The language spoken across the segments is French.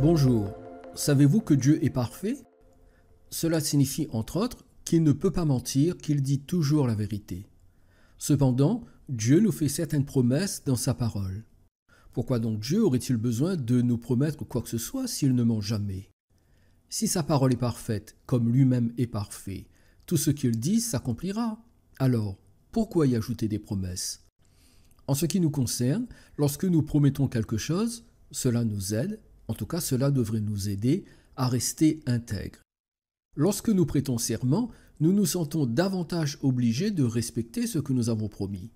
Bonjour, savez-vous que Dieu est parfait? Cela signifie entre autres qu'il ne peut pas mentir, qu'il dit toujours la vérité. Cependant, Dieu nous fait certaines promesses dans sa parole. Pourquoi donc Dieu aurait-il besoin de nous promettre quoi que ce soit s'il ne ment jamais? Si sa parole est parfaite, comme lui-même est parfait, tout ce qu'il dit s'accomplira. Alors, pourquoi y ajouter des promesses? En ce qui nous concerne, lorsque nous promettons quelque chose, cela nous aide, en tout cas cela devrait nous aider à rester intègres. Lorsque nous prêtons serment, nous nous sentons davantage obligés de respecter ce que nous avons promis.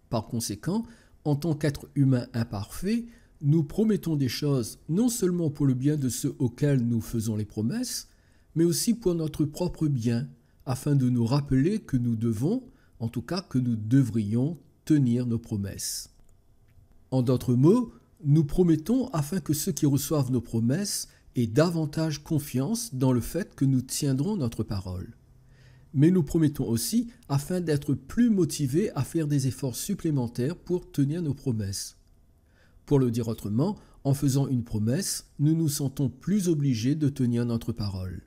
Par conséquent, en tant qu'être humain imparfait, nous promettons des choses non seulement pour le bien de ceux auxquels nous faisons les promesses, mais aussi pour notre propre bien, afin de nous rappeler que nous devons, en tout cas que nous devrions, tenir nos promesses. En d'autres mots, nous promettons afin que ceux qui reçoivent nos promesses aient davantage confiance dans le fait que nous tiendrons notre parole. Mais nous promettons aussi afin d'être plus motivés à faire des efforts supplémentaires pour tenir nos promesses. Pour le dire autrement, en faisant une promesse, nous nous sentons plus obligés de tenir notre parole.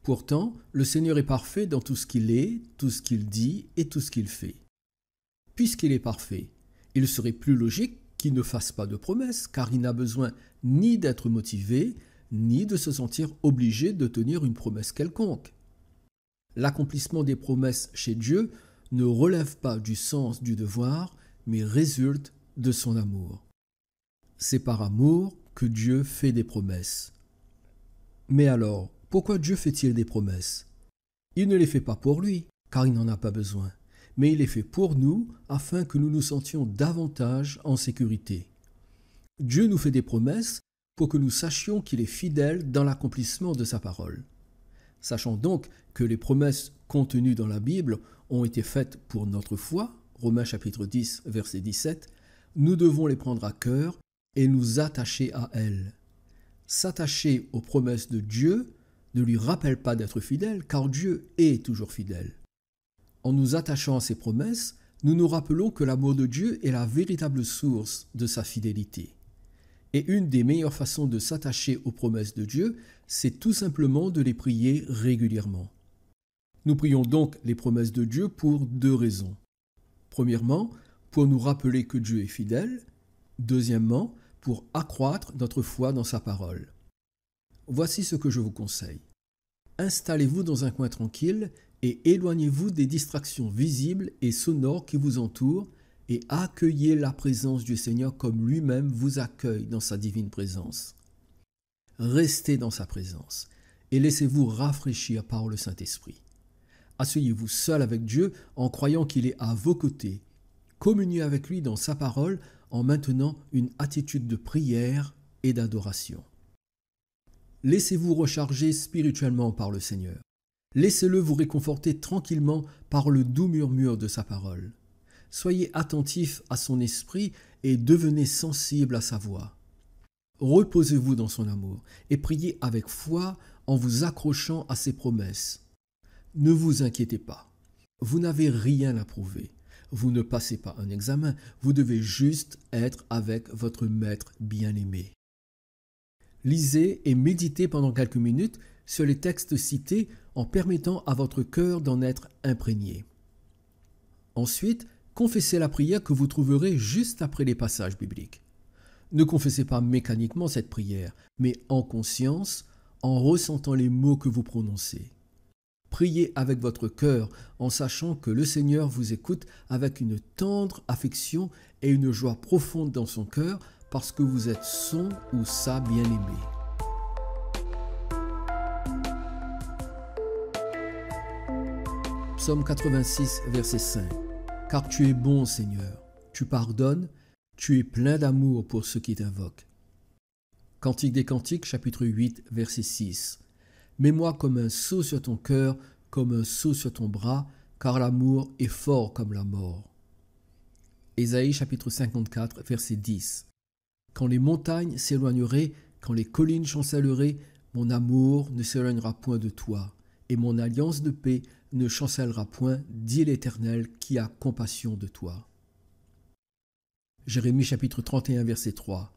Pourtant, le Seigneur est parfait dans tout ce qu'il est, tout ce qu'il dit et tout ce qu'il fait. Puisqu'il est parfait, il serait plus logique qu'il ne fasse pas de promesses, car il n'a besoin ni d'être motivé, ni de se sentir obligé de tenir une promesse quelconque. L'accomplissement des promesses chez Dieu ne relève pas du sens du devoir, mais résulte de son amour. C'est par amour que Dieu fait des promesses. Mais alors, pourquoi Dieu fait-il des promesses? Il ne les fait pas pour lui, car il n'en a pas besoin, mais il les fait pour nous, afin que nous nous sentions davantage en sécurité. Dieu nous fait des promesses pour que nous sachions qu'il est fidèle dans l'accomplissement de sa parole. Sachant donc que les promesses contenues dans la Bible ont été faites pour notre foi, Romains chapitre 10, verset 17, nous devons les prendre à cœur et nous attacher à elles. S'attacher aux promesses de Dieu ne lui rappelle pas d'être fidèle, car Dieu est toujours fidèle. En nous attachant à ses promesses, nous nous rappelons que l'amour de Dieu est la véritable source de sa fidélité. Et une des meilleures façons de s'attacher aux promesses de Dieu, c'est tout simplement de les prier régulièrement. Nous prions donc les promesses de Dieu pour deux raisons. Premièrement, pour nous rappeler que Dieu est fidèle. Deuxièmement, pour accroître notre foi dans sa parole. Voici ce que je vous conseille. Installez-vous dans un coin tranquille et éloignez-vous des distractions visibles et sonores qui vous entourent et accueillez la présence du Seigneur comme lui-même vous accueille dans sa divine présence. Restez dans sa présence et laissez-vous rafraîchir par le Saint-Esprit. Asseyez-vous seul avec Dieu en croyant qu'il est à vos côtés. Communiez avec lui dans sa parole en maintenant une attitude de prière et d'adoration. Laissez-vous recharger spirituellement par le Seigneur. Laissez-le vous réconforter tranquillement par le doux murmure de sa parole. Soyez attentifs à son esprit et devenez sensibles à sa voix. Reposez-vous dans son amour et priez avec foi en vous accrochant à ses promesses. Ne vous inquiétez pas, vous n'avez rien à prouver. Vous ne passez pas un examen, vous devez juste être avec votre maître bien-aimé. Lisez et méditez pendant quelques minutes sur les textes cités en permettant à votre cœur d'en être imprégné. Ensuite, confessez la prière que vous trouverez juste après les passages bibliques. Ne confessez pas mécaniquement cette prière, mais en conscience, en ressentant les mots que vous prononcez. Priez avec votre cœur en sachant que le Seigneur vous écoute avec une tendre affection et une joie profonde dans son cœur parce que vous êtes son ou sa bien-aimée. Psaume 86, verset 5. Car tu es bon, Seigneur, tu pardonnes, tu es plein d'amour pour ceux qui t'invoquent. Cantique des Cantiques, chapitre 8, verset 6. Mets-moi comme un sceau sur ton cœur, comme un sceau sur ton bras, car l'amour est fort comme la mort. Ésaïe chapitre 54, verset 10. Quand les montagnes s'éloigneraient, quand les collines chancelleraient, mon amour ne s'éloignera point de toi, et mon alliance de paix ne chancellera point, dit l'Éternel qui a compassion de toi. Jérémie chapitre 31, verset 3.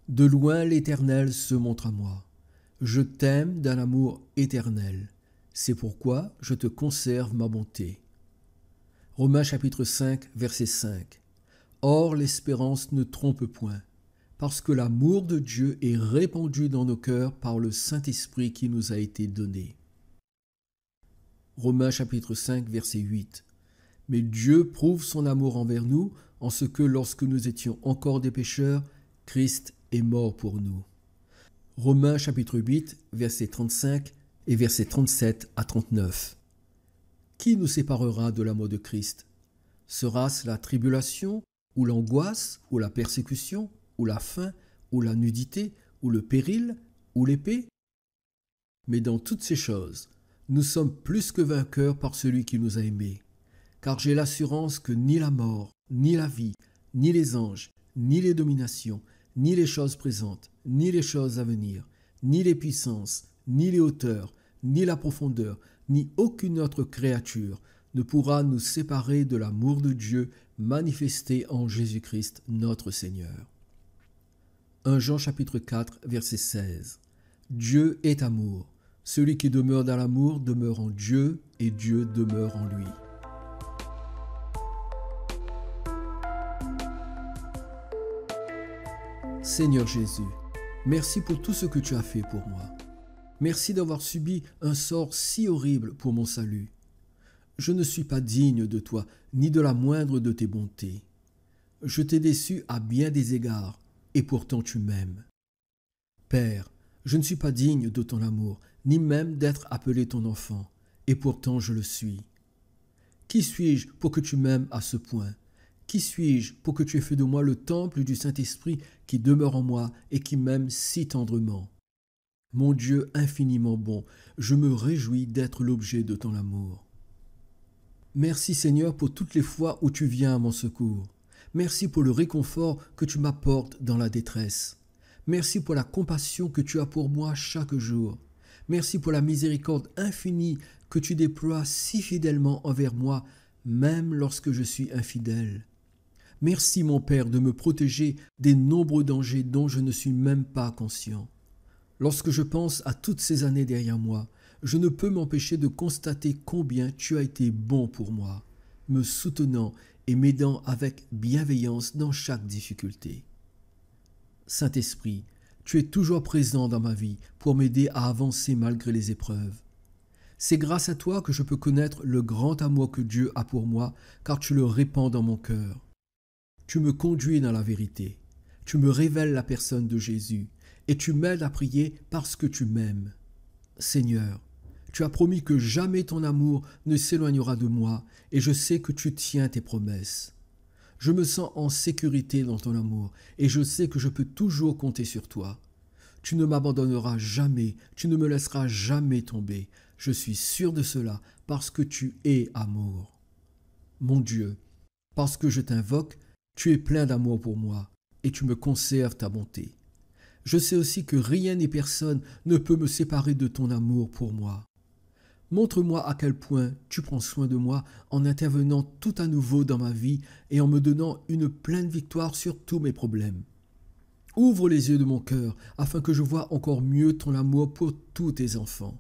De loin l'Éternel se montre à moi. Je t'aime d'un amour éternel. C'est pourquoi je te conserve ma bonté. Romains chapitre 5, verset 5. Or l'espérance ne trompe point, parce que l'amour de Dieu est répandu dans nos cœurs par le Saint-Esprit qui nous a été donné. Romains chapitre 5, verset 8. Mais Dieu prouve son amour envers nous en ce que lorsque nous étions encore des pécheurs, Christ est mort pour nous. Romains chapitre 8, verset 35 et verset 37 à 39. Qui nous séparera de l'amour de Christ? Sera-ce la tribulation, ou l'angoisse, ou la persécution, ou la faim, ou la nudité, ou le péril, ou l'épée? Mais dans toutes ces choses, nous sommes plus que vainqueurs par celui qui nous a aimés. Car j'ai l'assurance que ni la mort, ni la vie, ni les anges, ni les dominations, ni les choses présentes, ni les choses à venir, ni les puissances, ni les hauteurs, ni la profondeur, ni aucune autre créature ne pourra nous séparer de l'amour de Dieu manifesté en Jésus-Christ notre Seigneur. 1 Jean chapitre 4, verset 16. Dieu est amour. Celui qui demeure dans l'amour demeure en Dieu et Dieu demeure en lui. Seigneur Jésus, merci pour tout ce que tu as fait pour moi. Merci d'avoir subi un sort si horrible pour mon salut. Je ne suis pas digne de toi, ni de la moindre de tes bontés. Je t'ai déçu à bien des égards, et pourtant tu m'aimes. Père, je ne suis pas digne de ton amour, ni même d'être appelé ton enfant, et pourtant je le suis. Qui suis-je pour que tu m'aimes à ce point? Qui suis-je pour que tu aies fait de moi le temple du Saint-Esprit qui demeure en moi et qui m'aime si tendrement? Mon Dieu infiniment bon, je me réjouis d'être l'objet de ton amour. Merci Seigneur pour toutes les fois où tu viens à mon secours. Merci pour le réconfort que tu m'apportes dans la détresse. Merci pour la compassion que tu as pour moi chaque jour. Merci pour la miséricorde infinie que tu déploies si fidèlement envers moi, même lorsque je suis infidèle. Merci mon Père de me protéger des nombreux dangers dont je ne suis même pas conscient. Lorsque je pense à toutes ces années derrière moi, je ne peux m'empêcher de constater combien tu as été bon pour moi, me soutenant et m'aidant avec bienveillance dans chaque difficulté. Saint-Esprit, tu es toujours présent dans ma vie pour m'aider à avancer malgré les épreuves. C'est grâce à toi que je peux connaître le grand amour que Dieu a pour moi, car tu le répands dans mon cœur. Tu me conduis dans la vérité, tu me révèles la personne de Jésus, et tu m'aides à prier parce que tu m'aimes. Seigneur, tu as promis que jamais ton amour ne s'éloignera de moi, et je sais que tu tiens tes promesses. Je me sens en sécurité dans ton amour, et je sais que je peux toujours compter sur toi. Tu ne m'abandonneras jamais, tu ne me laisseras jamais tomber. Je suis sûr de cela, parce que tu es amour. Mon Dieu, parce que je t'invoque, tu es plein d'amour pour moi, et tu me conserves ta bonté. Je sais aussi que rien ni personne ne peut me séparer de ton amour pour moi. Montre-moi à quel point tu prends soin de moi en intervenant tout à nouveau dans ma vie et en me donnant une pleine victoire sur tous mes problèmes. Ouvre les yeux de mon cœur afin que je voie encore mieux ton amour pour tous tes enfants.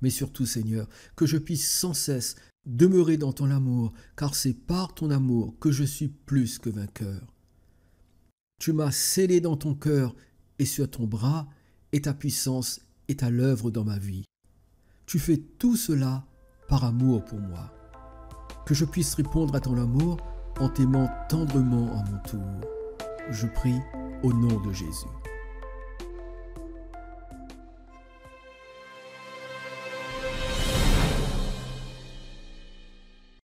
Mais surtout, Seigneur, que je puisse sans cesse demeurer dans ton amour, car c'est par ton amour que je suis plus que vainqueur. Tu m'as scellé dans ton cœur et sur ton bras, et ta puissance est à l'œuvre dans ma vie. Tu fais tout cela par amour pour moi. Que je puisse répondre à ton amour en t'aimant tendrement à mon tour. Je prie au nom de Jésus.